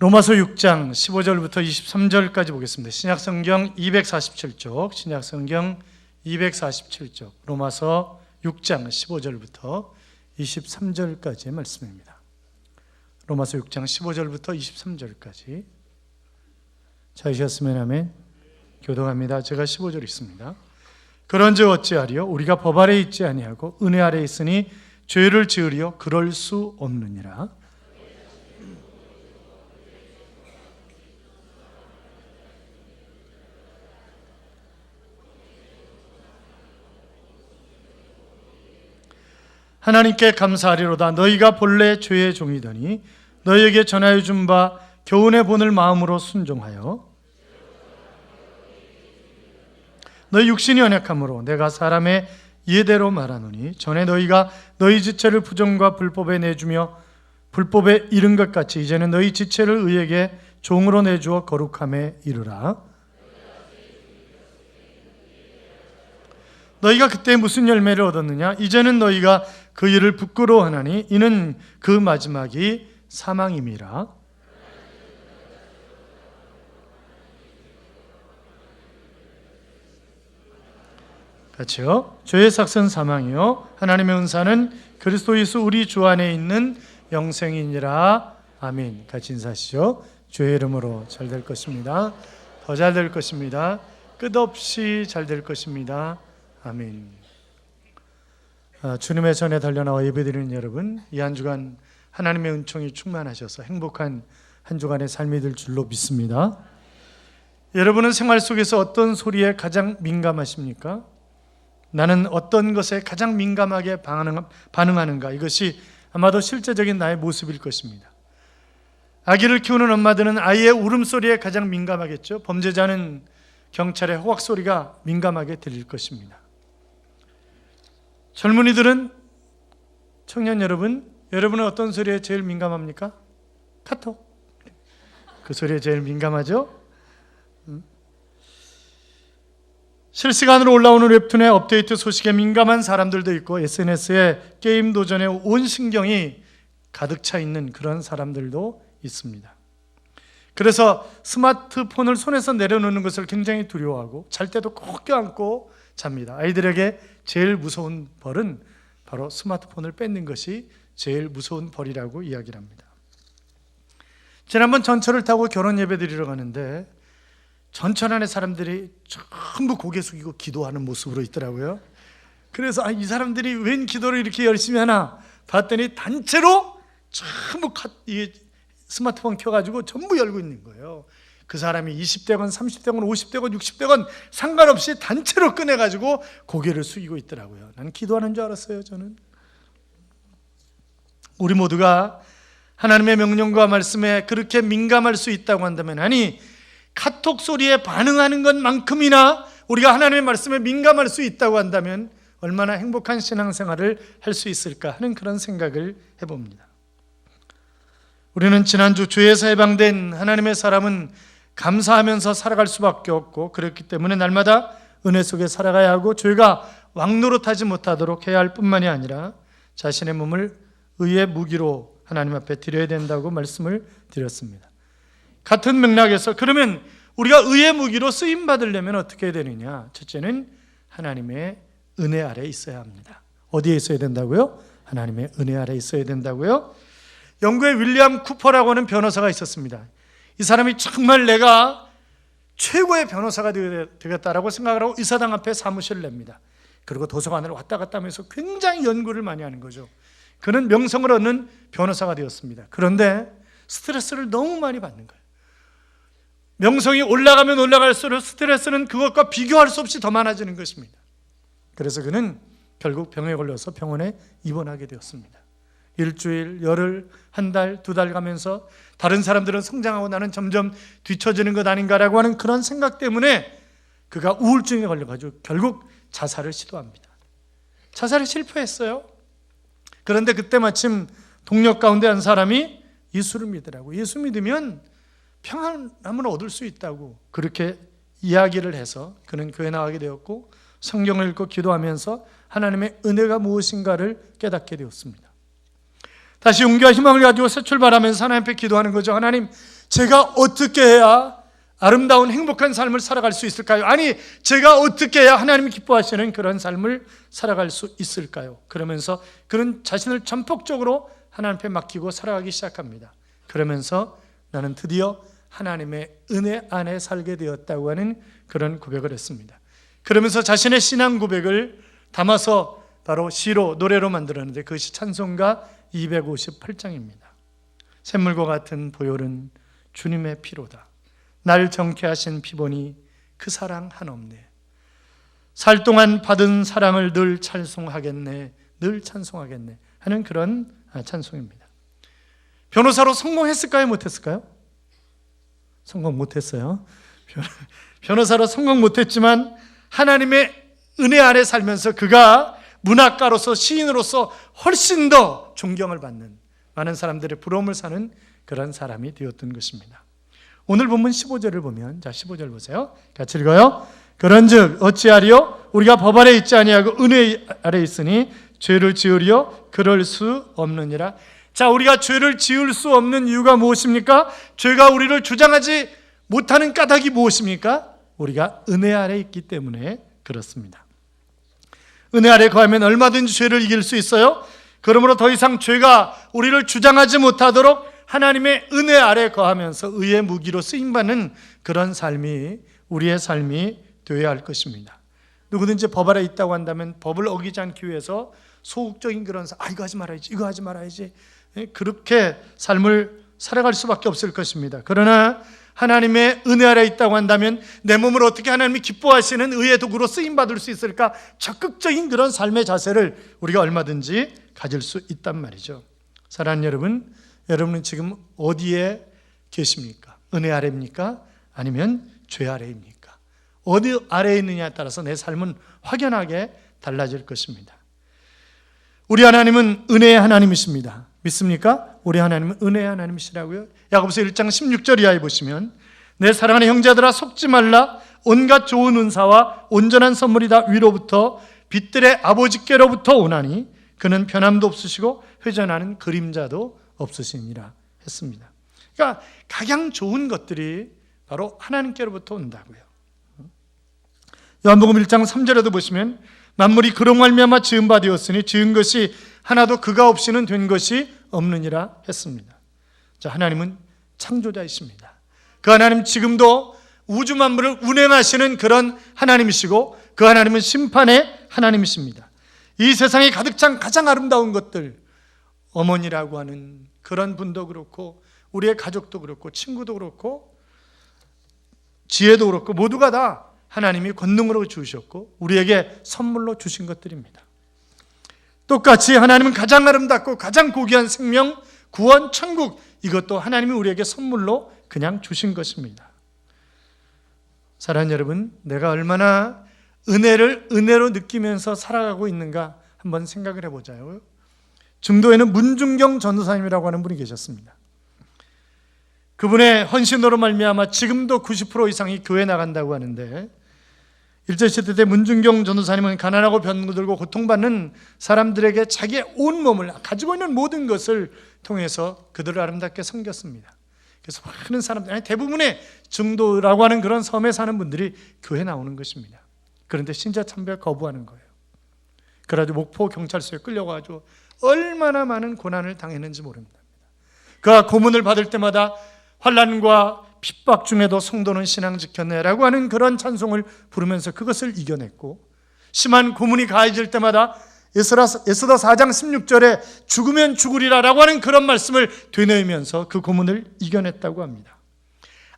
로마서 6장 15절부터 23절까지 보겠습니다. 신약성경 247쪽, 신약성경 247쪽, 로마서 6장 15절부터 23절까지의 말씀입니다. 로마서 6장 15절부터 23절까지. 찾으셨으면 아멘. 교독합니다. 제가 15절 있습니다. 그런즉 어찌하리요? 우리가 법 아래 있지 아니하고 은혜 아래 있으니 죄를 지으리요? 그럴 수 없느니라. 하나님께 감사하리로다. 너희가 본래 죄의 종이더니 너희에게 전하여 준 바 교훈의 본을 마음으로 순종하여 너희 육신이 연약함으로 내가 사람의 예대로 말하노니 전에 너희가 너희 지체를 부정과 불법에 내주며 불법에 이른 것 같이 이제는 너희 지체를 의에게 종으로 내주어 거룩함에 이르라. 너희가 그때 무슨 열매를 얻었느냐? 이제는 너희가 그 일을 부끄러워하나니 이는 그 마지막이 사망임이라. 같이요. 죄의 삭은 사망이요 하나님의 은사는 그리스도 예수 우리 주 안에 있는 영생이니라. 아멘. 같이 인사하시죠. 주의 이름으로 잘 될 것입니다. 더 잘 될 것입니다. 끝없이 잘 될 것입니다. 아멘. 주님의 전에 달려나와 예배드리는 여러분, 이 한 주간 하나님의 은총이 충만하셔서 행복한 한 주간의 삶이 될 줄로 믿습니다. 여러분은 생활 속에서 어떤 소리에 가장 민감하십니까? 나는 어떤 것에 가장 민감하게 반응하는가? 이것이 아마도 실제적인 나의 모습일 것입니다. 아기를 키우는 엄마들은 아이의 울음소리에 가장 민감하겠죠. 범죄자는 경찰의 호악소리가 민감하게 들릴 것입니다. 젊은이들은, 청년 여러분, 여러분은 어떤 소리에 제일 민감합니까? 카톡. 그 소리에 제일 민감하죠? 실시간으로 올라오는 웹툰의 업데이트 소식에 민감한 사람들도 있고 SNS에 게임 도전에 온 신경이 가득 차 있는 그런 사람들도 있습니다. 그래서 스마트폰을 손에서 내려놓는 것을 굉장히 두려워하고 잘 때도 꼭 껴안고 잡니다. 아이들에게 제일 무서운 벌은 바로 스마트폰을 뺏는 것이 제일 무서운 벌이라고 이야기를 합니다. 지난번 전철을 타고 결혼 예배 드리러 가는데 전철 안에 사람들이 전부 고개 숙이고 기도하는 모습으로 있더라고요. 그래서 이 사람들이 웬 기도를 이렇게 열심히 하나 봤더니 단체로 전부 스마트폰 켜가지고 전부 열고 있는 거예요. 그 사람이 20대건 30대건 50대건 60대건 상관없이 단체로 꺼내가지고 고개를 숙이고 있더라고요. 난 기도하는 줄 알았어요. 저는. 우리 모두가 하나님의 명령과 말씀에 그렇게 민감할 수 있다고 한다면, 아니 카톡 소리에 반응하는 것만큼이나 우리가 하나님의 말씀에 민감할 수 있다고 한다면 얼마나 행복한 신앙생활을 할 수 있을까 하는 그런 생각을 해봅니다. 우리는 지난주 주에서 해방된 하나님의 사람은 감사하면서 살아갈 수밖에 없고, 그렇기 때문에 날마다 은혜 속에 살아가야 하고 죄가 왕노릇하지 못하도록 해야 할 뿐만이 아니라 자신의 몸을 의의 무기로 하나님 앞에 드려야 된다고 말씀을 드렸습니다. 같은 맥락에서 그러면 우리가 의의 무기로 쓰임 받으려면 어떻게 해야 되느냐? 첫째는 하나님의 은혜 아래 있어야 합니다. 어디에 있어야 된다고요? 하나님의 은혜 아래 있어야 된다고요? 영국의 윌리엄 쿠퍼라고 하는 변호사가 있었습니다. 이 사람이 정말 내가 최고의 변호사가 되겠다라고 생각을 하고 의사당 앞에 사무실을 냅니다. 그리고 도서관을 왔다 갔다 하면서 굉장히 연구를 많이 하는 거죠. 그는 명성을 얻는 변호사가 되었습니다. 그런데 스트레스를 너무 많이 받는 거예요. 명성이 올라가면 올라갈수록 스트레스는 그것과 비교할 수 없이 더 많아지는 것입니다. 그래서 그는 결국 병에 걸려서 병원에 입원하게 되었습니다. 일주일, 열흘, 한 달, 두 달 가면서 다른 사람들은 성장하고 나는 점점 뒤처지는 것 아닌가라고 하는 그런 생각 때문에 그가 우울증에 걸려가지고 결국 자살을 시도합니다. 자살에 실패했어요. 그런데 그때 마침 동력 가운데 한 사람이 예수를 믿으라고, 예수 믿으면 평안함을 얻을 수 있다고 그렇게 이야기를 해서 그는 교회 나가게 되었고 성경을 읽고 기도하면서 하나님의 은혜가 무엇인가를 깨닫게 되었습니다. 다시 용기와 희망을 가지고 새 출발하면서 하나님 앞에 기도하는 거죠. 하나님, 제가 어떻게 해야 아름다운 행복한 삶을 살아갈 수 있을까요? 아니, 제가 어떻게 해야 하나님이 기뻐하시는 그런 삶을 살아갈 수 있을까요? 그러면서 그는 자신을 전폭적으로 하나님 앞에 맡기고 살아가기 시작합니다. 그러면서 나는 드디어 하나님의 은혜 안에 살게 되었다고 하는 그런 고백을 했습니다. 그러면서 자신의 신앙 고백을 담아서 바로 시로, 노래로 만들었는데 그것이 찬송가 258장입니다. 샘물과 같은 보혈은 주님의 피로다. 날 정케 하신 피보니 그 사랑 한없네. 살 동안 받은 사랑을 늘 찬송하겠네, 늘 찬송하겠네 하는 그런 찬송입니다. 변호사로 성공했을까요? 못했을까요? 성공 못했어요. 변호사로 성공 못했지만 하나님의 은혜 아래 살면서 그가 문학가로서, 시인으로서 훨씬 더 존경을 받는, 많은 사람들의 부러움을 사는 그런 사람이 되었던 것입니다. 오늘 본문 15절을 보면, 자 15절 보세요. 같이 읽어요. 그런즉 어찌하리요? 우리가 법 아래 있지 아니하고 은혜 아래 있으니 죄를 지으리요? 그럴 수 없느니라. 자, 우리가 죄를 지을 수 없는 이유가 무엇입니까? 죄가 우리를 주장하지 못하는 까닭이 무엇입니까? 우리가 은혜 아래 있기 때문에 그렇습니다. 은혜 아래 거하면 얼마든지 죄를 이길 수 있어요. 그러므로 더 이상 죄가 우리를 주장하지 못하도록 하나님의 은혜 아래 거하면서 의의 무기로 쓰임받는 그런 삶이 우리의 삶이 되어야 할 것입니다. 누구든지 법 아래 있다고 한다면 법을 어기지 않기 위해서 소극적인 그런 이거 하지 말아야지, 이거 하지 말아야지, 그렇게 삶을 살아갈 수밖에 없을 것입니다. 그러나 하나님의 은혜 아래 있다고 한다면 내 몸을 어떻게 하나님이 기뻐하시는 의의 도구로 쓰임받을 수 있을까? 적극적인 그런 삶의 자세를 우리가 얼마든지 가질 수 있단 말이죠. 사랑하는 여러분, 여러분은 지금 어디에 계십니까? 은혜 아래입니까? 아니면 죄 아래입니까? 어디 아래에 있느냐에 따라서 내 삶은 확연하게 달라질 것입니다. 우리 하나님은 은혜의 하나님이십니다. 믿습니까? 우리 하나님은 은혜의 하나님이시라고요. 야고보서 1장 16절 이하에 보시면 내 사랑하는 형제들아 속지 말라. 온갖 좋은 은사와 온전한 선물이 다 위로부터 빛들의 아버지께로부터 오나니 그는 변함도 없으시고 회전하는 그림자도 없으시니라 했습니다. 그러니까 가장 좋은 것들이 바로 하나님께로부터 온다고요. 요한복음 1장 3절에도 보시면 만물이 그로 말미암아 지은 바 되었으니 지은 것이 하나도 그가 없이는 된 것이 없느니라 했습니다. 자, 하나님은 창조자이십니다. 그 하나님 지금도 우주 만물을 운행하시는 그런 하나님이시고 그 하나님은 심판의 하나님이십니다. 이 세상에 가득 찬 가장 아름다운 것들, 어머니라고 하는 그런 분도 그렇고 우리의 가족도 그렇고 친구도 그렇고 지혜도 그렇고 모두가 다 하나님이 권능으로 주셨고 우리에게 선물로 주신 것들입니다. 똑같이 하나님은 가장 아름답고 가장 고귀한 생명, 구원, 천국, 이것도 하나님이 우리에게 선물로 그냥 주신 것입니다. 사랑하는 여러분, 내가 얼마나 은혜를 은혜로 느끼면서 살아가고 있는가 한번 생각을 해보자요. 중도에는 문중경 전도사님이라고 하는 분이 계셨습니다. 그분의 헌신으로 말미암아 지금도 90% 이상이 교회 나간다고 하는데, 일제시대 때 문중경 전도사님은 가난하고 병들고 고통받는 사람들에게 자기의 온 몸을 가지고 있는 모든 것을 통해서 그들을 아름답게 섬겼습니다. 그래서 많은 사람들, 아니 대부분의 중도라고 하는 그런 섬에 사는 분들이 교회 나오는 것입니다. 그런데 신자 참배를 거부하는 거예요. 그래가지고 목포 경찰서에 끌려가지고 얼마나 많은 고난을 당했는지 모릅니다. 그가 고문을 받을 때마다 환난과 핍박 중에도 성도는 신앙 지켰네라고 하는 그런 찬송을 부르면서 그것을 이겨냈고, 심한 고문이 가해질 때마다 에스더 4장 16절에 죽으면 죽으리라라고 하는 그런 말씀을 되뇌이면서 그 고문을 이겨냈다고 합니다.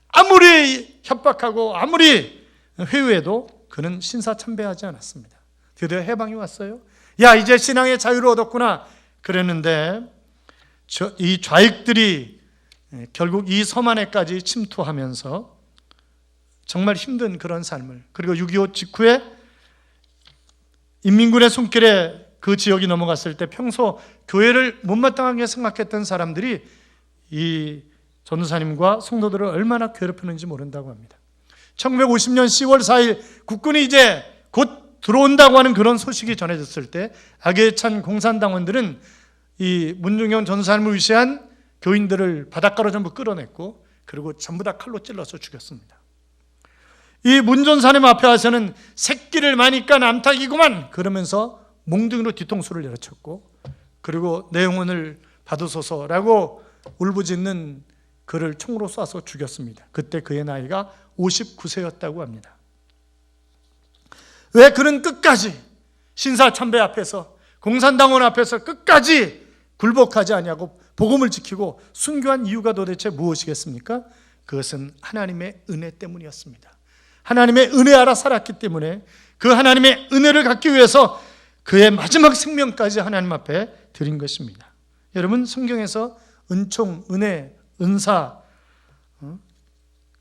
아무리 협박하고 아무리 회유해도 그는 신사참배하지 않았습니다. 드디어 해방이 왔어요. 야, 이제 신앙의 자유를 얻었구나 그랬는데 이 좌익들이 결국 이 섬 안에까지 침투하면서 정말 힘든 그런 삶을, 그리고 6.25 직후에 인민군의 손길에 그 지역이 넘어갔을 때 평소 교회를 못마땅하게 생각했던 사람들이 이 전도사님과 성도들을 얼마나 괴롭히는지 모른다고 합니다. 1950년 10월 4일 국군이 이제 곧 들어온다고 하는 그런 소식이 전해졌을 때 악에 찬 공산당원들은 이 문중경 전도사님을 위시한 교인들을 바닷가로 전부 끌어냈고 그리고 전부 다 칼로 찔러서 죽였습니다. 이 문존사님 앞에 와서는 새끼를 마니까 남탁이구만 그러면서 몽둥이로 뒤통수를 내려쳤고, 그리고 내 영혼을 받으소서라고 울부짖는 그를 총으로 쏴서 죽였습니다. 그때 그의 나이가 59세였다고 합니다. 왜 그는 끝까지 신사참배 앞에서, 공산당원 앞에서 끝까지 굴복하지 아니하고 복음을 지키고 순교한 이유가 도대체 무엇이겠습니까? 그것은 하나님의 은혜 때문이었습니다. 하나님의 은혜 알아 살았기 때문에 그 하나님의 은혜를 갖기 위해서 그의 마지막 생명까지 하나님 앞에 드린 것입니다. 여러분, 성경에서 은총, 은혜, 은사,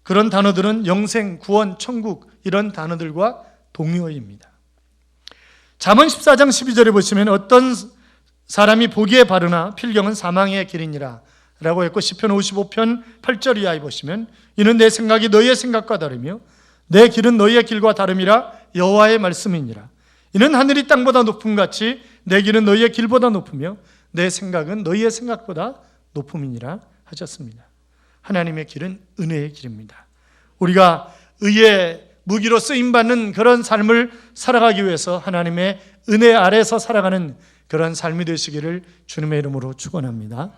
그런 단어들은 영생, 구원, 천국 이런 단어들과 동의어입니다. 잠언 14장 12절에 보시면 어떤 사람이 보기에 바르나 필경은 사망의 길이니라 라고 했고, 시편 55편 8절 이하에 보시면 이는 내 생각이 너희의 생각과 다르며 내 길은 너희의 길과 다름이라 여호와의 말씀이니라. 이는 하늘이 땅보다 높음같이 내 길은 너희의 길보다 높으며 내 생각은 너희의 생각보다 높음이니라 하셨습니다. 하나님의 길은 은혜의 길입니다. 우리가 의의 무기로 쓰임받는 그런 삶을 살아가기 위해서 하나님의 은혜 아래서 살아가는 그런 삶이 되시기를 주님의 이름으로 축원합니다.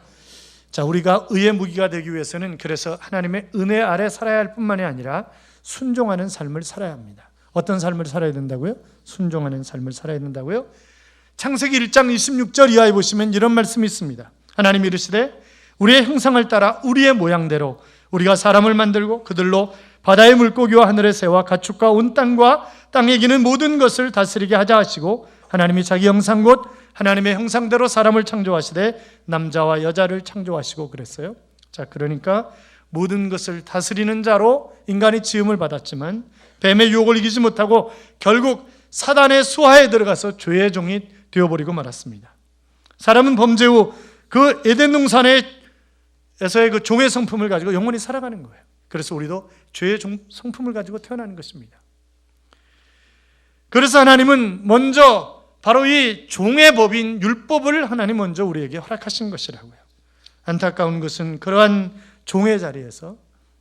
자, 우리가 의의 무기가 되기 위해서는 그래서 하나님의 은혜 아래 살아야 할 뿐만이 아니라 순종하는 삶을 살아야 합니다. 어떤 삶을 살아야 된다고요? 순종하는 삶을 살아야 된다고요? 창세기 1장 26절 이하에 보시면 이런 말씀이 있습니다. 하나님이 이르시되 우리의 형상을 따라 우리의 모양대로 우리가 사람을 만들고 그들로 바다의 물고기와 하늘의 새와 가축과 온 땅과 땅에 기는 모든 것을 다스리게 하자 하시고, 하나님이 자기 형상 곧 하나님의 형상대로 사람을 창조하시되 남자와 여자를 창조하시고 그랬어요. 자, 그러니까 모든 것을 다스리는 자로 인간이 지음을 받았지만 뱀의 유혹을 이기지 못하고 결국 사단의 수하에 들어가서 죄의 종이 되어버리고 말았습니다. 사람은 범죄 후 그 에덴 동산에서의 그 종의 성품을 가지고 영원히 살아가는 거예요. 그래서 우리도 죄의 성품을 가지고 태어나는 것입니다. 그래서 하나님은 먼저 바로 이 종의 법인 율법을 하나님 먼저 우리에게 허락하신 것이라고요. 안타까운 것은 그러한 종의 자리에서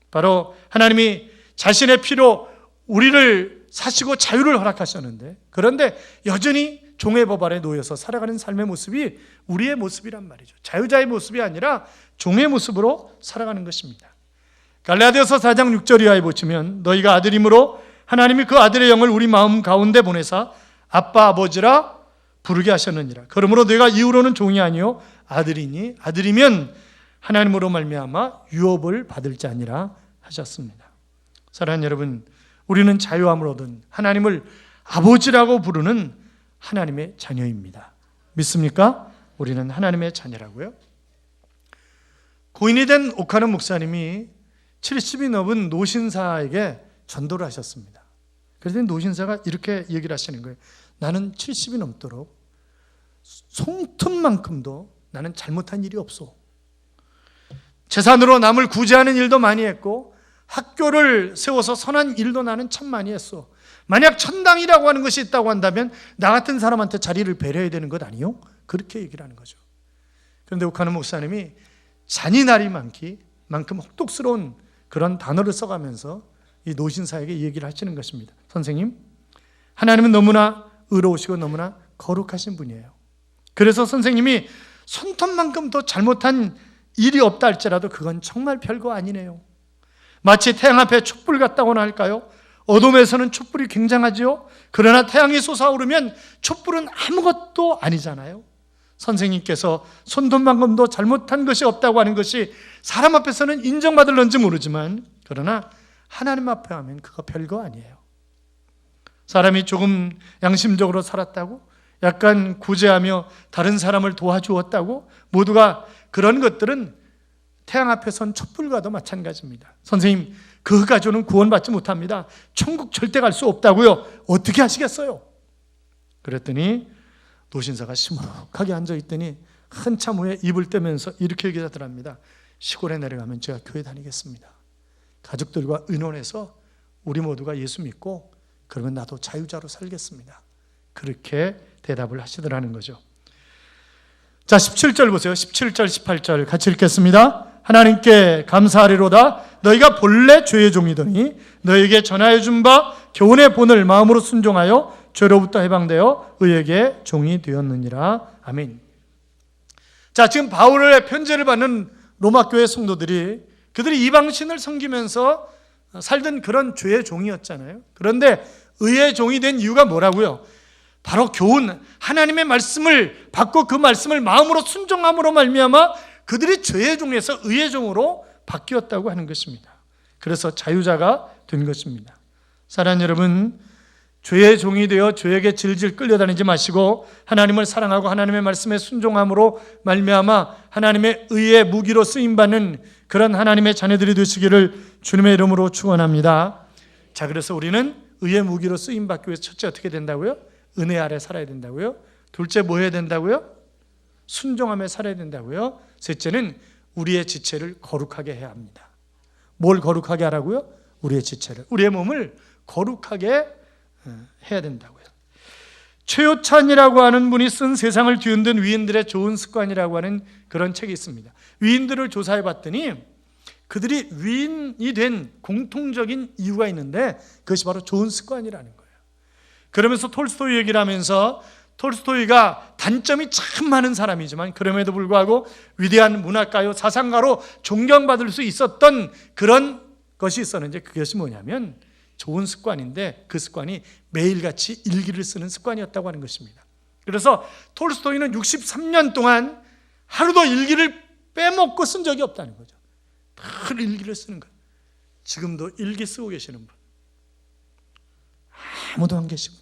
바로 하나님이 자신의 피로 우리를 사시고 자유를 허락하셨는데, 그런데 여전히 종의 법 아래 놓여서 살아가는 삶의 모습이 우리의 모습이란 말이죠. 자유자의 모습이 아니라 종의 모습으로 살아가는 것입니다. 갈라디아서 4장 6절 이하에 보시면 너희가 아들이므로 하나님이 그 아들의 영을 우리 마음 가운데 보내사 아빠 아버지라 부르게 하셨느니라. 그러므로 너희가 이후로는 종이 아니요 아들이니 아들이면 하나님으로 말미암아 유업을 받을 자니라 하셨습니다. 사랑하는 여러분, 우리는 자유함을 얻은 하나님을 아버지라고 부르는 하나님의 자녀입니다. 믿습니까? 우리는 하나님의 자녀라고요. 고인이 된 오카노 목사님이 70이 넘은 노신사에게 전도를 하셨습니다. 그래서 노신사가 이렇게 얘기를 하시는 거예요. 나는 70이 넘도록 손톱만큼도 나는 잘못한 일이 없어. 재산으로 남을 구제하는 일도 많이 했고 학교를 세워서 선한 일도 나는 참 많이 했어. 만약 천당이라고 하는 것이 있다고 한다면 나 같은 사람한테 자리를 배려해야 되는 것 아니요? 그렇게 얘기를 하는 거죠. 그런데 오카노 목사님이 잔인하리 만큼 혹독스러운 그런 단어를 써가면서 이 노신사에게 얘기를 하시는 것입니다. 선생님, 하나님은 너무나 의로우시고 너무나 거룩하신 분이에요. 그래서 선생님이 손톱만큼도 잘못한 일이 없다 할지라도 그건 정말 별거 아니네요. 마치 태양 앞에 촛불 같다고나 할까요? 어둠에서는 촛불이 굉장하지요. 그러나 태양이 솟아오르면 촛불은 아무것도 아니잖아요. 선생님께서 손톱만큼도 잘못한 것이 없다고 하는 것이 사람 앞에서는 인정받을런지 모르지만 그러나 하나님 앞에 하면 그거 별거 아니에요. 사람이 조금 양심적으로 살았다고, 약간 구제하며 다른 사람을 도와주었다고, 모두가 그런 것들은 태양 앞에 선 촛불과도 마찬가지입니다. 선생님, 그거 가지고는 구원받지 못합니다. 천국 절대 갈 수 없다고요. 어떻게 하시겠어요? 그랬더니 노신사가 시무룩하게 앉아있더니 한참 후에 입을 떼면서 이렇게 얘기하더랍니다. 시골에 내려가면 제가 교회 다니겠습니다. 가족들과 의논해서 우리 모두가 예수 믿고 그러면 나도 자유자로 살겠습니다. 그렇게 대답을 하시더라는 거죠. 자, 17절 보세요. 17절 18절 같이 읽겠습니다. 하나님께 감사하리로다. 너희가 본래 죄의 종이더니 너희에게 전하여 준 바 교훈의 본을 마음으로 순종하여 죄로부터 해방되어 의에게 종이 되었느니라. 아멘. 자, 지금 바울의 편지를 받는 로마 교회 성도들이 그들이 이방신을 섬기면서 살던 그런 죄의 종이었잖아요. 그런데 의의 종이 된 이유가 뭐라고요? 바로 교훈, 하나님의 말씀을 받고 그 말씀을 마음으로 순종함으로 말미암아 그들이 죄의 종에서 의의 종으로 바뀌었다고 하는 것입니다. 그래서 자유자가 된 것입니다. 사랑하는 여러분, 죄의 종이 되어 죄에게 질질 끌려다니지 마시고 하나님을 사랑하고 하나님의 말씀에 순종함으로 말미암아 하나님의 의의 무기로 쓰임받는 그런 하나님의 자녀들이 되시기를 주님의 이름으로 축원합니다. 자, 그래서 우리는 의의 무기로 쓰임받기 위해서 첫째 어떻게 된다고요? 은혜 아래 살아야 된다고요? 둘째 뭐 해야 된다고요? 순종하며 살아야 된다고요? 셋째는 우리의 지체를 거룩하게 해야 합니다. 뭘 거룩하게 하라고요? 우리의 지체를, 우리의 몸을 거룩하게 해야 된다고요. 최효찬이라고 하는 분이 쓴 세상을 뒤흔든 위인들의 좋은 습관이라고 하는 그런 책이 있습니다. 위인들을 조사해 봤더니 그들이 위인이 된 공통적인 이유가 있는데 그것이 바로 좋은 습관이라는 거예요. 그러면서 톨스토이 얘기를 하면서 톨스토이가 단점이 참 많은 사람이지만 그럼에도 불구하고 위대한 문학가요 사상가로 존경받을 수 있었던 그런 것이 있었는데 그것이 뭐냐면 좋은 습관인데 그 습관이 매일같이 일기를 쓰는 습관이었다고 하는 것입니다. 그래서 톨스토이는 63년 동안 하루도 일기를 빼먹고 쓴 적이 없다는 거죠. 늘 일기를 쓰는 거예요. 지금도 일기 쓰고 계시는 분 아무도 안 계시군요.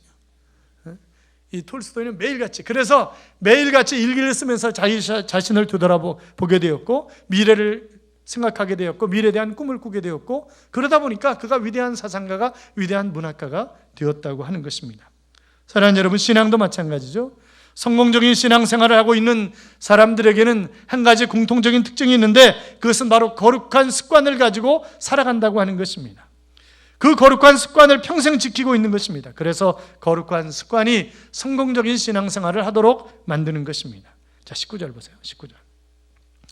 이 톨스토이는 매일같이, 그래서 매일같이 일기를 쓰면서 자기 자신을 되돌아보게 되었고 미래를 생각하게 되었고 미래에 대한 꿈을 꾸게 되었고 그러다 보니까 그가 위대한 사상가가 위대한 문학가가 되었다고 하는 것입니다. 사랑하는 여러분, 신앙도 마찬가지죠. 성공적인 신앙생활을 하고 있는 사람들에게는 한 가지 공통적인 특징이 있는데 그것은 바로 거룩한 습관을 가지고 살아간다고 하는 것입니다. 그 거룩한 습관을 평생 지키고 있는 것입니다. 그래서 거룩한 습관이 성공적인 신앙생활을 하도록 만드는 것입니다. 자, 19절 보세요. 19절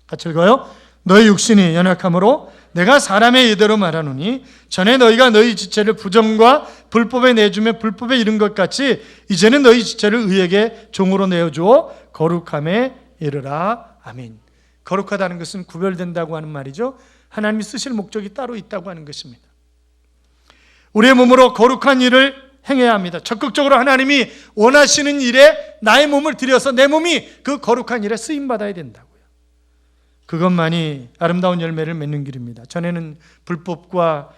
같이 읽어요. 너희 육신이 연약함으로 내가 사람의 예대로 말하노니 전에 너희가 너희 지체를 부정과 불법에 내주며 불법에 이른 것 같이 이제는 너희 지체를 의에게 종으로 내어주어 거룩함에 이르라. 아멘. 거룩하다는 것은 구별된다고 하는 말이죠. 하나님이 쓰실 목적이 따로 있다고 하는 것입니다. 우리의 몸으로 거룩한 일을 행해야 합니다. 적극적으로 하나님이 원하시는 일에 나의 몸을 들여서 내 몸이 그 거룩한 일에 쓰임받아야 된다고요. 그것만이 아름다운 열매를 맺는 길입니다. 전에는 불법과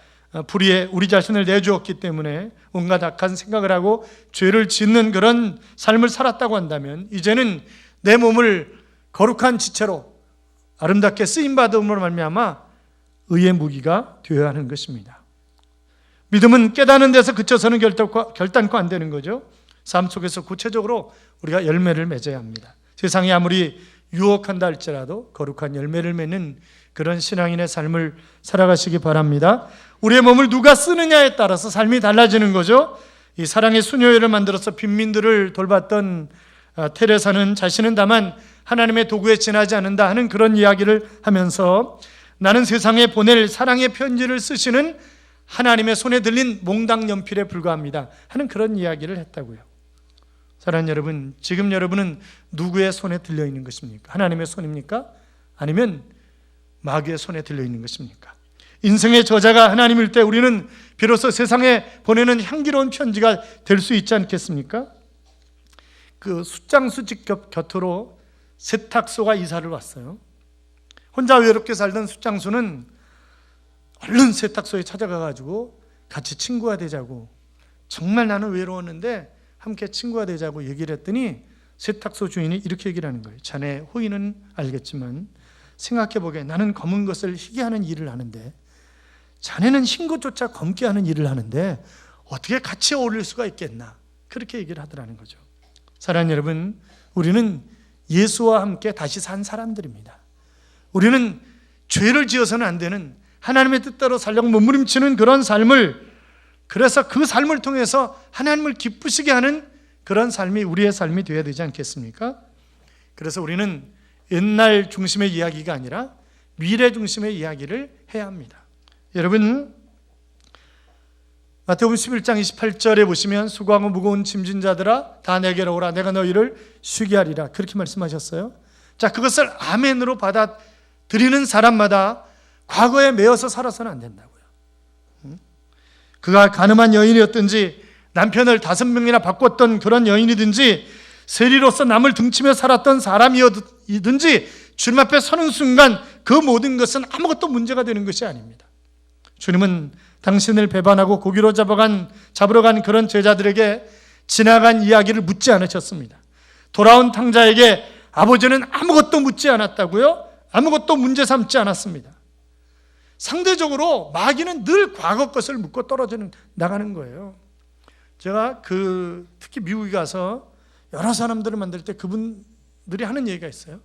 불의에 우리 자신을 내주었기 때문에 온갖 악한 생각을 하고 죄를 짓는 그런 삶을 살았다고 한다면 이제는 내 몸을 거룩한 지체로 아름답게 쓰임받음으로 말미암아 의의 무기가 되어야 하는 것입니다. 믿음은 깨닫는 데서 그쳐서는 결단코 안 되는 거죠. 삶 속에서 구체적으로 우리가 열매를 맺어야 합니다. 세상이 아무리 유혹한다 할지라도 거룩한 열매를 맺는 그런 신앙인의 삶을 살아가시기 바랍니다. 우리의 몸을 누가 쓰느냐에 따라서 삶이 달라지는 거죠. 이 사랑의 수녀회를 만들어서 빈민들을 돌봤던 테레사는 자신은 다만 하나님의 도구에 지나지 않는다 하는 그런 이야기를 하면서 나는 세상에 보낼 사랑의 편지를 쓰시는 하나님의 손에 들린 몽당 연필에 불과합니다 하는 그런 이야기를 했다고요. 사랑하는 여러분, 지금 여러분은 누구의 손에 들려 있는 것입니까? 하나님의 손입니까? 아니면 마귀의 손에 들려 있는 것입니까? 인생의 저자가 하나님일 때 우리는 비로소 세상에 보내는 향기로운 편지가 될 수 있지 않겠습니까? 그 숫장수 집 곁으로 세탁소가 이사를 왔어요. 혼자 외롭게 살던 숫장수는 얼른 세탁소에 찾아가가지고 같이 친구가 되자고, 정말 나는 외로웠는데 함께 친구가 되자고 얘기를 했더니 세탁소 주인이 이렇게 얘기를 하는 거예요. 자네 호의는 알겠지만 생각해보게 나는 검은 것을 희게 하는 일을 하는데 자네는 흰 것조차 검게 하는 일을 하는데 어떻게 같이 어울릴 수가 있겠나, 그렇게 얘기를 하더라는 거죠. 사랑하는 여러분, 우리는 예수와 함께 다시 산 사람들입니다. 우리는 죄를 지어서는 안 되는, 하나님의 뜻대로 살려고 몸부림치는 그런 삶을, 그래서 그 삶을 통해서 하나님을 기쁘시게 하는 그런 삶이 우리의 삶이 되어야 되지 않겠습니까? 그래서 우리는 옛날 중심의 이야기가 아니라 미래 중심의 이야기를 해야 합니다. 여러분, 마태복음 11장 28절에 보시면 수고하고 무거운 짐진 자들아 다 내게로 오라 내가 너희를 쉬게 하리라 그렇게 말씀하셨어요. 자, 그것을 아멘으로 받아들이는 사람마다 과거에 매여서 살아서는 안 된다고요. 그가 가늠한 여인이었든지 남편을 5명이나 바꿨던 그런 여인이든지 세리로서 남을 등치며 살았던 사람이든지 주님 앞에 서는 순간 그 모든 것은 아무것도 문제가 되는 것이 아닙니다. 주님은 당신을 배반하고 고기로 잡으러 간 그런 제자들에게 지나간 이야기를 묻지 않으셨습니다. 돌아온 탕자에게 아버지는 아무것도 묻지 않았다고요? 아무것도 문제 삼지 않았습니다. 상대적으로 마귀는 늘 과거 것을 묻고 나가는 거예요. 제가 특히 미국에 가서 여러 사람들을 만들 때 그분들이 하는 얘기가 있어요.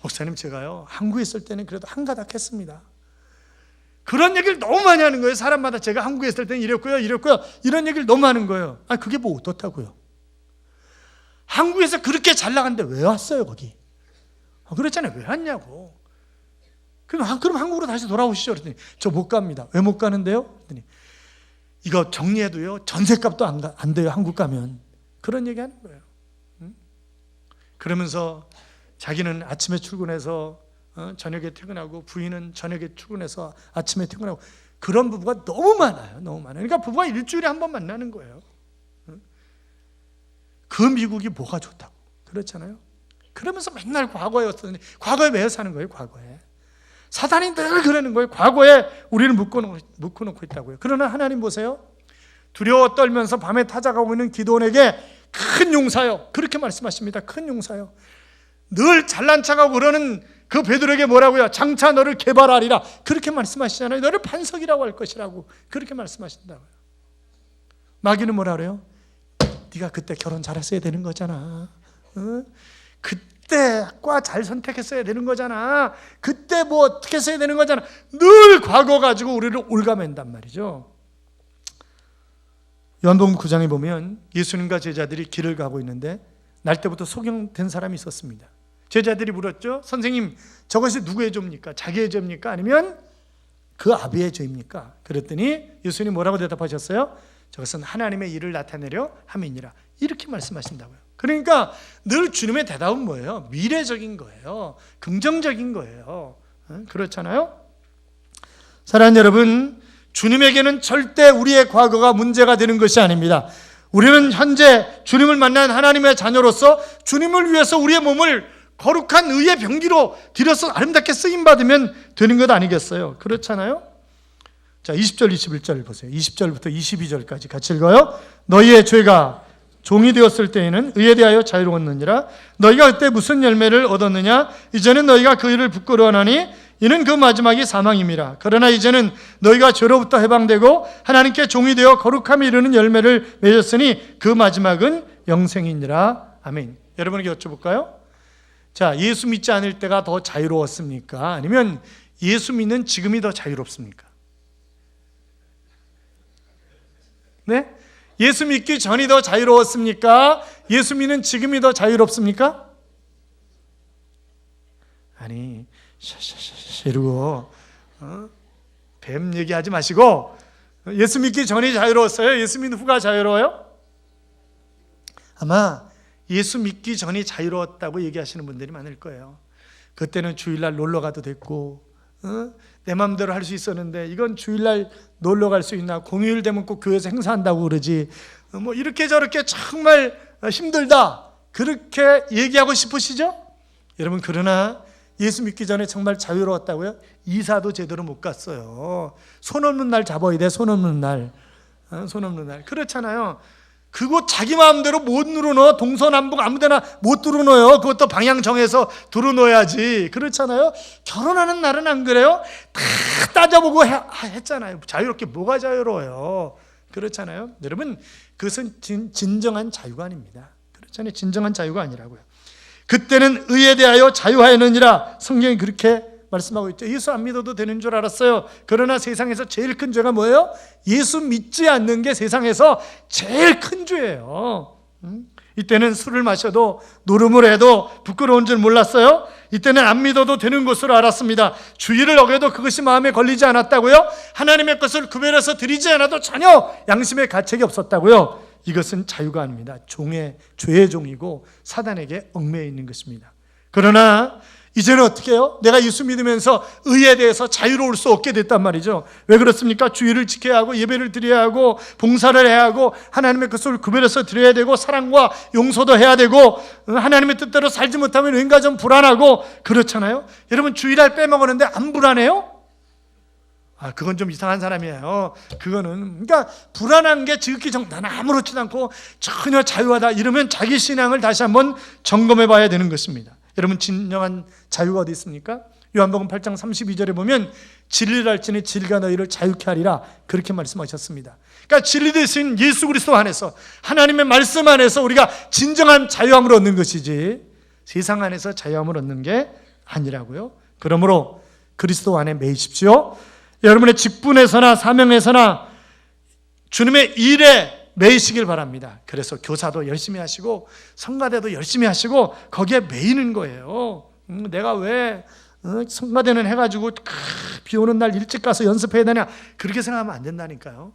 목사님, 제가요 한국에 있을 때는 그래도 한가닥 했습니다. 그런 얘기를 너무 많이 하는 거예요. 사람마다 제가 한국에 있을 때는 이랬고요 이런 얘기를 너무 하는 거예요. 그게 뭐 어떻다고요? 한국에서 그렇게 잘 나갔는데 왜 왔어요 거기? 그랬잖아요. 왜 왔냐고. 그럼 한국으로 다시 돌아오시죠. 그랬더니 저 못 갑니다. 왜 못 가는데요? 그랬더니 이거 정리해도요 전셋값도 안 돼요 한국 가면. 그런 얘기 하는 거예요. 그러면서 자기는 아침에 출근해서 저녁에 퇴근하고 부인은 저녁에 출근해서 아침에 퇴근하고 그런 부부가 너무 많아요. 너무 많아요. 그러니까 부부가 일주일에 한 번 만나는 거예요. 그 미국이 뭐가 좋다고. 그렇잖아요. 그러면서 맨날 과거에 매여 사는 거예요. 과거에. 사단이 늘 그러는 거예요. 과거에 우리를 묶어놓고 있다고요. 그러나 하나님 보세요. 두려워 떨면서 밤에 찾아가고 있는 기도원에게 큰 용사요. 그렇게 말씀하십니다. 큰 용사요. 늘 잘난 척하고 그러는 그 베드로에게 뭐라고요? 장차 너를 개발하리라. 그렇게 말씀하시잖아요. 너를 반석이라고 할 것이라고. 그렇게 말씀하신다고요. 마귀는 뭐라 그래요? 네가 그때 결혼 잘했어야 되는 거잖아. 그때 과 잘 선택했어야 되는 거잖아. 그때 뭐 어떻게 했어야 되는 거잖아. 늘 과거 가지고 우리를 올가맨단 말이죠. 요한복음 9장에 보면 예수님과 제자들이 길을 가고 있는데 날 때부터 소경된 사람이 있었습니다. 제자들이 물었죠. 선생님, 저것이 누구의 죄입니까? 자기의 죄입니까? 아니면 그 아비의 죄입니까? 그랬더니 예수님이 뭐라고 대답하셨어요? 저것은 하나님의 일을 나타내려 함이니라. 이렇게 말씀하신다고요. 그러니까 늘 주님의 대답은 뭐예요? 미래적인 거예요. 긍정적인 거예요. 그렇잖아요? 사랑하는 여러분, 주님에게는 절대 우리의 과거가 문제가 되는 것이 아닙니다. 우리는 현재 주님을 만난 하나님의 자녀로서 주님을 위해서 우리의 몸을 거룩한 의의 병기로 드려서 아름답게 쓰임받으면 되는 것 아니겠어요? 그렇잖아요? 자, 20절 21절 보세요. 20절부터 22절까지 같이 읽어요. 너희의 죄가 종이 되었을 때에는 의에 대하여 자유로웠느니라. 너희가 그때 무슨 열매를 얻었느냐? 이제는 너희가 그 일을 부끄러워하니 이는 그 마지막이 사망임이라. 그러나 이제는 너희가 죄로부터 해방되고 하나님께 종이 되어 거룩함에 이르는 열매를 맺었으니 그 마지막은 영생이니라. 아멘. 여러분에게 여쭤볼까요? 자, 예수 믿지 않을 때가 더 자유로웠습니까? 아니면 예수 믿는 지금이 더 자유롭습니까? 네? 예수 믿기 전이 더 자유로웠습니까? 예수 믿는 지금이 더 자유롭습니까? 아니, 이러고 뱀 얘기하지 마시고 예수 믿기 전이 자유로웠어요? 예수 믿는 후가 자유로워요? 아마 예수 믿기 전이 자유로웠다고 얘기하시는 분들이 많을 거예요. 그때는 주일날 놀러 가도 됐고 내 마음대로 할 수 있었는데 이건 주일날 놀러 갈 수 있나? 공휴일 되면 꼭 교회에서 행사한다고 그러지. 뭐 이렇게 저렇게 정말 힘들다. 그렇게 얘기하고 싶으시죠? 여러분, 그러나 예수 믿기 전에 정말 자유로웠다고요? 이사도 제대로 못 갔어요. 손 없는 날 잡아야 돼. 손 없는 날. 그렇잖아요. 그거 자기 마음대로 못 눌러넣어. 동서남북 아무데나 못 들어넣어요. 그것도 방향 정해서 들어넣어야지. 그렇잖아요. 결혼하는 날은 안 그래요? 다 따져보고 했잖아요. 자유롭게 뭐가 자유로워요? 그렇잖아요. 여러분, 그것은 진정한 자유가 아닙니다. 그렇잖아요. 진정한 자유가 아니라고요. 그때는 의에 대하여 자유하였느니라. 성경이 그렇게 말씀하고 있죠. 예수 안 믿어도 되는 줄 알았어요. 그러나 세상에서 제일 큰 죄가 뭐예요? 예수 믿지 않는 게 세상에서 제일 큰 죄예요. 이때는 술을 마셔도 노름을 해도 부끄러운 줄 몰랐어요. 이때는 안 믿어도 되는 것으로 알았습니다. 주의를 어겨도 그것이 마음에 걸리지 않았다고요? 하나님의 것을 구별해서 드리지 않아도 전혀 양심의 가책이 없었다고요? 이것은 자유가 아닙니다. 죄의 종이고 사단에게 얽매여 있는 것입니다. 그러나 이제는 어떻게 해요? 내가 예수 믿으면서 의에 대해서 자유로울 수 없게 됐단 말이죠. 왜 그렇습니까? 주의를 지켜야 하고 예배를 드려야 하고 봉사를 해야 하고 하나님의 것을 구별해서 드려야 되고 사랑과 용서도 해야 되고 하나님의 뜻대로 살지 못하면 왠가 좀 불안하고 그렇잖아요. 여러분 주일날 빼먹었는데 안 불안해요? 그건 좀 이상한 사람이에요. 그거는 그러니까 불안한 게 지극히 나는 아무렇지도 않고 전혀 자유하다 이러면 자기 신앙을 다시 한번 점검해 봐야 되는 것입니다. 여러분 진정한 자유가 어디 있습니까? 요한복음 8장 32절에 보면 진리를 알지니 진리가 너희를 자유케 하리라 그렇게 말씀하셨습니다. 그러니까 진리 대신 예수 그리스도 안에서 하나님의 말씀 안에서 우리가 진정한 자유함을 얻는 것이지 세상 안에서 자유함을 얻는 게 아니라고요. 그러므로 그리스도 안에 매이십시오. 여러분의 직분에서나 사명에서나 주님의 일에 매이시길 바랍니다. 그래서 교사도 열심히 하시고 성가대도 열심히 하시고 거기에 매이는 거예요. 내가 왜 성가대는 해가지고 비 오는 날 일찍 가서 연습해야 되냐 그렇게 생각하면 안 된다니까요.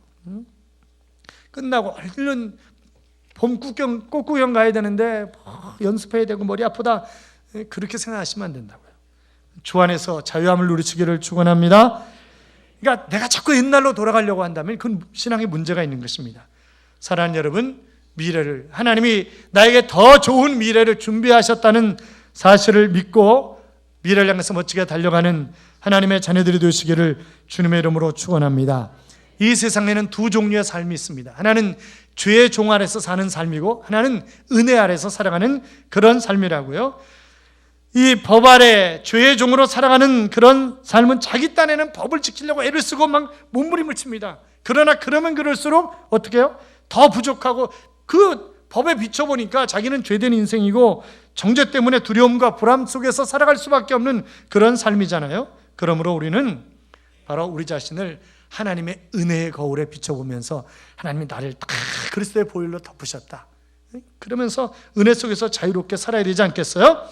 끝나고 얼른 봄 꽃구경 가야 되는데 연습해야 되고 머리 아프다 그렇게 생각하시면 안 된다고요. 주 안에서 자유함을 누리시기를 축원합니다. 그러니까 내가 자꾸 옛날로 돌아가려고 한다면 그건 신앙에 문제가 있는 것입니다. 사랑하는 여러분, 미래를 하나님이 나에게 더 좋은 미래를 준비하셨다는 사실을 믿고 미래를 향해서 멋지게 달려가는 하나님의 자녀들이 되시기를 주님의 이름으로 축원합니다. 이 세상에는 두 종류의 삶이 있습니다. 하나는 죄의 종 아래서 사는 삶이고 하나는 은혜 아래서 살아가는 그런 삶이라고요. 이 법 아래 죄의 종으로 살아가는 그런 삶은 자기 딴에는 법을 지키려고 애를 쓰고 막 몸부림을 칩니다. 그러나 그러면 그럴수록 어떻게 해요? 더 부족하고 그 법에 비춰보니까 자기는 죄된 인생이고 정죄 때문에 두려움과 불안 속에서 살아갈 수밖에 없는 그런 삶이잖아요. 그러므로 우리는 바로 우리 자신을 하나님의 은혜의 거울에 비춰보면서 하나님이 나를 다 그리스도의 보혈로 덮으셨다. 그러면서 은혜 속에서 자유롭게 살아야 되지 않겠어요?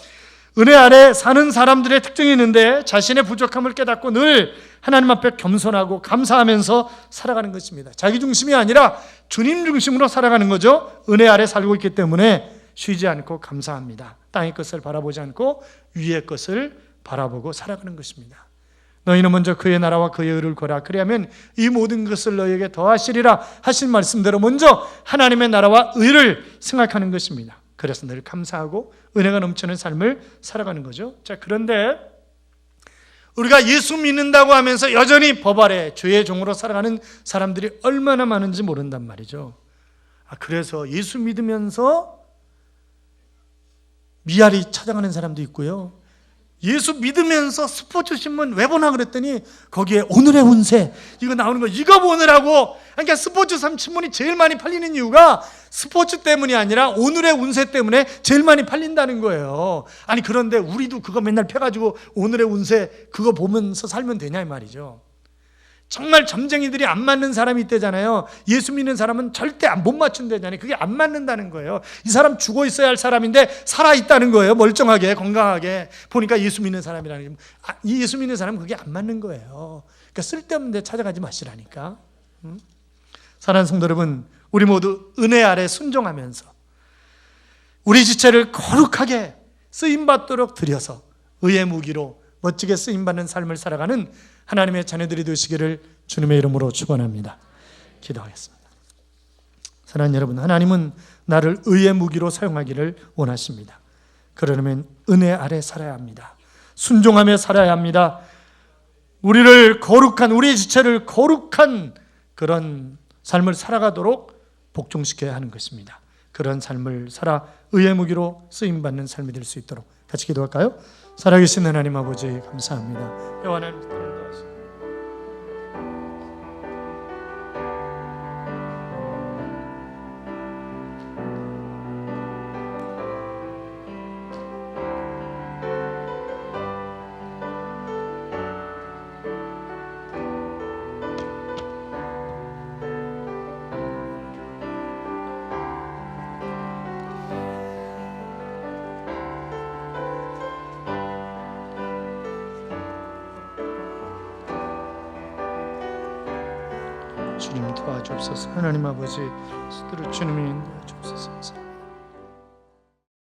은혜 아래 사는 사람들의 특징이 있는데 자신의 부족함을 깨닫고 늘 하나님 앞에 겸손하고 감사하면서 살아가는 것입니다. 자기 중심이 아니라 주님 중심으로 살아가는 거죠. 은혜 아래 살고 있기 때문에 쉬지 않고 감사합니다. 땅의 것을 바라보지 않고 위의 것을 바라보고 살아가는 것입니다. 너희는 먼저 그의 나라와 그의 의를 구하라. 그리하면 이 모든 것을 너희에게 더하시리라 하신 말씀대로 먼저 하나님의 나라와 의를 생각하는 것입니다. 그래서 늘 감사하고 은혜가 넘치는 삶을 살아가는 거죠. 자, 그런데 우리가 예수 믿는다고 하면서 여전히 법 아래 죄의 종으로 살아가는 사람들이 얼마나 많은지 모른단 말이죠. 그래서 예수 믿으면서 미아리 찾아가는 사람도 있고요. 예수 믿으면서 스포츠 신문 왜 보나 그랬더니 거기에 오늘의 운세 이거 나오는 거 이거 보느라고. 그러니까 스포츠 신문이 제일 많이 팔리는 이유가 스포츠 때문이 아니라 오늘의 운세 때문에 제일 많이 팔린다는 거예요. 아니 그런데 우리도 그거 맨날 펴가지고 오늘의 운세 그거 보면서 살면 되냐 이 말이죠. 정말 점쟁이들이 안 맞는 사람이 있대잖아요. 예수 믿는 사람은 절대 못 맞춘다잖아요. 그게 안 맞는다는 거예요. 이 사람 죽어 있어야 할 사람인데 살아있다는 거예요. 멀쩡하게 건강하게 보니까 예수 믿는 사람이라는 게. 이 예수 믿는 사람은 그게 안 맞는 거예요. 그러니까 쓸데없는 데 찾아가지 마시라니까. 사랑하는 성도 여러분, 우리 모두 은혜 아래 순종하면서 우리 지체를 거룩하게 쓰임받도록 드려서 의의 무기로 멋지게 쓰임받는 삶을 살아가는 하나님의 자녀들이 되시기를 주님의 이름으로 축원합니다. 기도하겠습니다. 사랑하는 여러분, 하나님은 나를 의의 무기로 사용하기를 원하십니다. 그러려면 은혜 아래 살아야 합니다. 순종하며 살아야 합니다. 우리의 지체를 거룩한 그런 삶을 살아가도록 복종시켜야 하는 것입니다. 그런 삶을 살아 의의 무기로 쓰임받는 삶이 될 수 있도록 같이 기도할까요? 살아계신 하나님 아버지 감사합니다. 하나님 뜻대로 주님 도와주옵소서. 하나님 아버지, 스스로 주님이 인도하옵소서.